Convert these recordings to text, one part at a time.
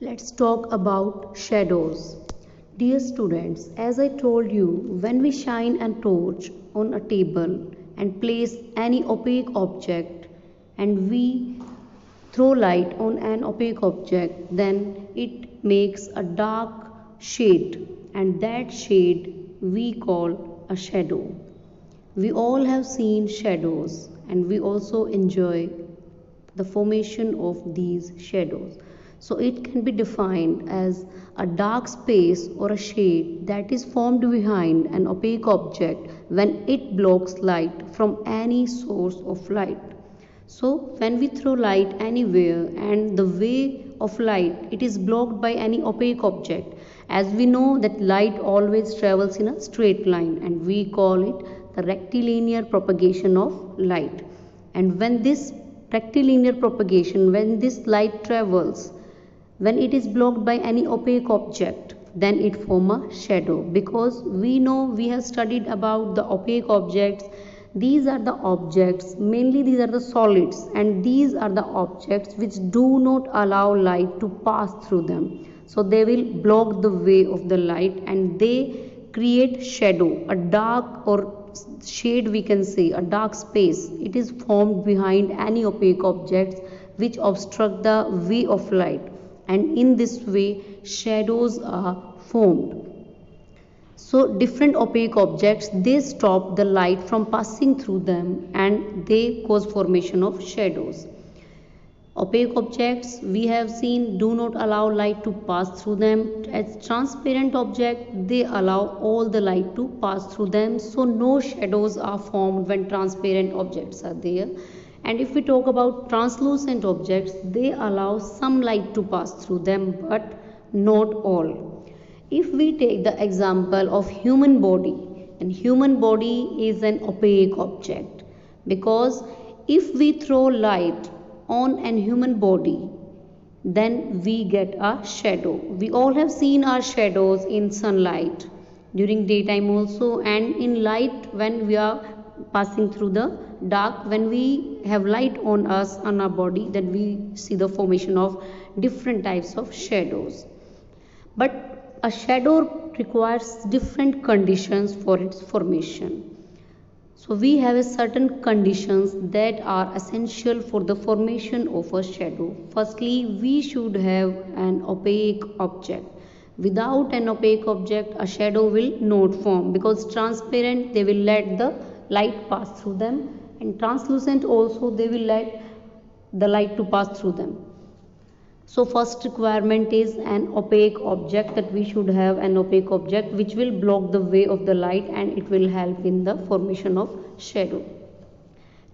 Let's talk about shadows. Dear students, as I told you, when we shine a torch on a table and place any opaque object and we throw light on an opaque object, then it makes a dark shade, and that shade we call a shadow. We all have seen shadows and we also enjoy the formation of these shadows. So it can be defined as a dark space or a shade that is formed behind an opaque object when it blocks light from any source of light. So when we throw light anywhere and the way of light it is blocked by any opaque object, as we know that light always travels in a straight line and we call it the rectilinear propagation of light. And when this rectilinear propagation, when this light travels, when it is blocked by any opaque object, then it form a shadow, because we know, we have studied about the opaque objects. These are the objects, mainly these are the solids, and these are the objects which do not allow light to pass through them. So they will block the way of the light and they create shadow, a dark or shade, we can say a dark space. It is formed behind any opaque objects which obstruct the way of light, and in this way shadows are formed. So different opaque objects, they stop the light from passing through them and they cause formation of shadows. Opaque objects we have seen do not allow light to pass through them. As transparent objects, they allow all the light to pass through them, so no shadows are formed when transparent objects are there. And if we talk about translucent objects, they allow some light to pass through them but not all. If we take the example of human body, and human body is an opaque object, because if we throw light on an human body, then we get a shadow. We all have seen our shadows in sunlight during daytime also, and in light when we are passing through the dark. When we have light on us, on our body, then we see the formation of different types of shadows. But a shadow requires different conditions for its formation. So we have a certain conditions that are essential for the formation of a shadow. Firstly, we should have an opaque object. Without an opaque object, a shadow will not form, because transparent, they will let the light pass through them, and translucent also, they will let the light to pass through them. So first requirement is an opaque object, that we should have an opaque object which will block the way of the light and it will help in the formation of shadow.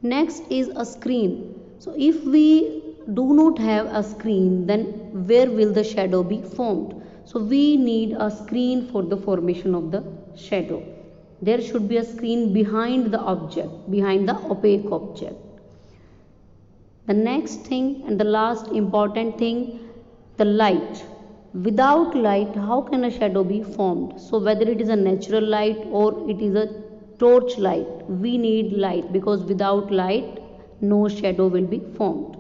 Next is a screen. So if we do not have a screen, then where will the shadow be formed? So we need a screen for the formation of the shadow. There should be a screen behind the object, behind the opaque object. The next thing and the last important thing, the light. Without light, how can a shadow be formed? So whether it is a natural light or it is a torch light, we need light, because without light, no shadow will be formed.